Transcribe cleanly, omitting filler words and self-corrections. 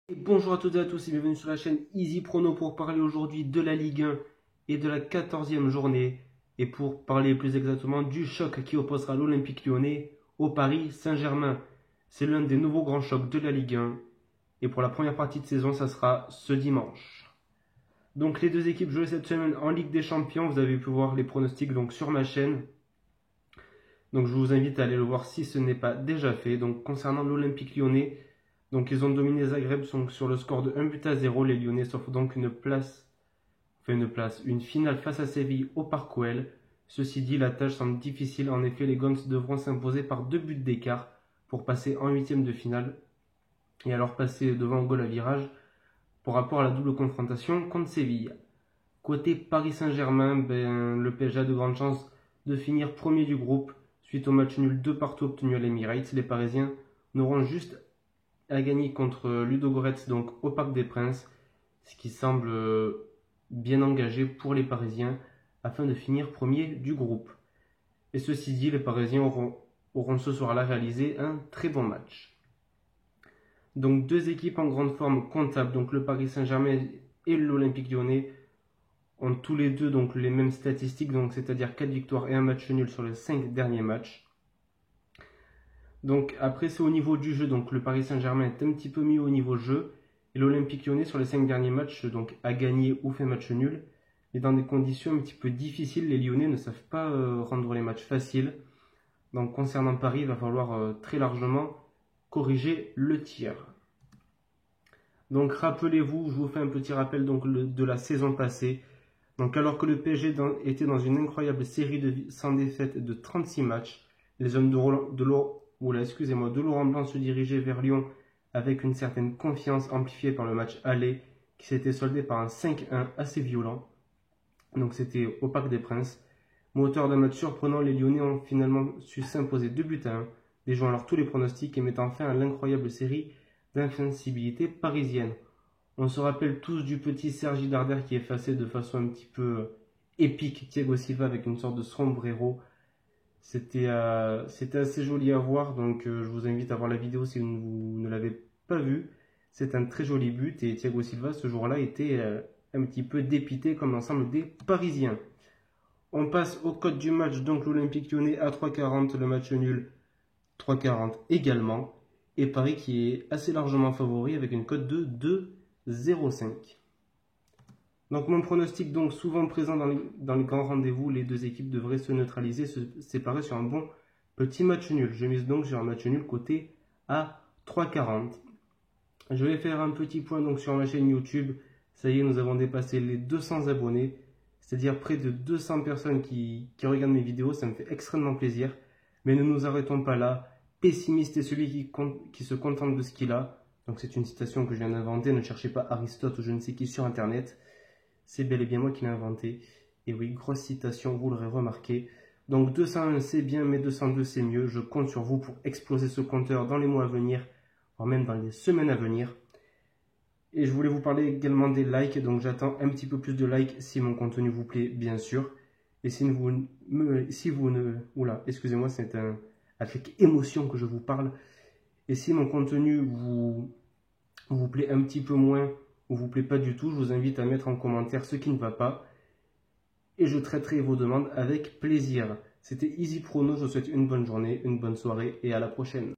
Et bonjour à toutes et à tous et bienvenue sur la chaîne Easy Prono pour parler aujourd'hui de la Ligue 1 et de la 14e journée et pour parler plus exactement du choc qui opposera l'Olympique Lyonnais au Paris Saint-Germain. C'est l'un des nouveaux grands chocs de la Ligue 1 et pour la première partie de saison ça sera ce dimanche. Donc les deux équipes jouées cette semaine en Ligue des Champions, vous avez pu voir les pronostics donc sur ma chaîne. Donc je vous invite à aller le voir si ce n'est pas déjà fait. Donc concernant l'Olympique Lyonnais, donc ils ont dominé Zagreb sur le score de 1-0. Les Lyonnais s'offrent donc une finale face à Séville au Parc OL. Ceci dit, la tâche semble difficile. En effet, les Guns devront s'imposer par 2 buts d'écart pour passer en huitième de finale et alors passer devant goal à virage pour rapport à la double confrontation contre Séville. Côté Paris Saint-Germain, le PSG a de grandes chances de finir premier du groupe suite au match nul 2-2 obtenu à l'Emirates. Les Parisiens n'auront juste à gagner contre Ludogorets donc au Parc des Princes, ce qui semble bien engagé pour les Parisiens afin de finir premier du groupe. Et ceci dit, les Parisiens auront ce soir-là réalisé un très bon match. Donc deux équipes en grande forme comptable, donc le Paris Saint-Germain et l'Olympique Lyonnais ont tous les deux donc les mêmes statistiques, donc c'est-à-dire 4 victoires et un match nul sur les 5 derniers matchs. Donc après c'est au niveau du jeu, donc le Paris Saint-Germain est un petit peu mieux au niveau jeu et l'Olympique Lyonnais sur les 5 derniers matchs donc a gagné ou fait match nul. Mais dans des conditions un petit peu difficiles, les Lyonnais ne savent pas rendre les matchs faciles. Donc concernant Paris, il va falloir très largement corriger le tir. Donc rappelez-vous, je vous fais un petit rappel donc, de la saison passée. Donc alors que le PSG était dans une incroyable série sans défaite de 36 matchs, les hommes de Laurent Blanc se dirigeaient vers Lyon avec une certaine confiance amplifiée par le match aller qui s'était soldé par un 5-1 assez violent. Donc c'était au Parc des Princes. Auteur d'un match surprenant, les Lyonnais ont finalement su s'imposer 2-1, déjouant alors tous les pronostics et mettant fin à l'incroyable série d'invincibilité parisienne. On se rappelle tous du petit Sergi Darder qui effaçait de façon un petit peu épique Thiago Silva avec une sorte de sombrero. C'était assez joli à voir, donc je vous invite à voir la vidéo si vous ne l'avez pas vue. C'est un très joli but et Thiago Silva ce jour-là était un petit peu dépité comme l'ensemble des Parisiens. On passe au code du match, donc l'Olympique Lyonnais à 3,40, le match nul 3,40 également. Et Paris qui est assez largement favori avec une cote de 2,05. Donc mon pronostic, donc souvent présent dans les grands rendez-vous, les deux équipes devraient se neutraliser, se séparer sur un bon petit match nul. Je mise donc sur un match nul coté à 3,40. Je vais faire un petit point donc sur ma chaîne YouTube. Ça y est, nous avons dépassé les 200 abonnés, c'est-à-dire près de 200 personnes qui regardent mes vidéos. Ça me fait extrêmement plaisir. Mais ne nous arrêtons pas là. Pessimiste est celui qui se contente de ce qu'il a. Donc c'est une citation que je viens d'inventer. Ne cherchez pas Aristote ou je ne sais qui sur Internet. C'est bel et bien moi qui l'ai inventé. Et oui, grosse citation, vous l'aurez remarqué. Donc 201 c'est bien, mais 202 c'est mieux. Je compte sur vous pour exploser ce compteur dans les mois à venir, voire même dans les semaines à venir. Et je voulais vous parler également des likes. Donc j'attends un petit peu plus de likes si mon contenu vous plaît, bien sûr. Et si vous ne... Oula, excusez-moi, c'est avec émotion que je vous parle. Et si mon contenu vous plaît un petit peu moins ou vous plaît pas du tout, je vous invite à mettre en commentaire ce qui ne va pas et je traiterai vos demandes avec plaisir. C'était Easy Prono, je vous souhaite une bonne journée, une bonne soirée et à la prochaine.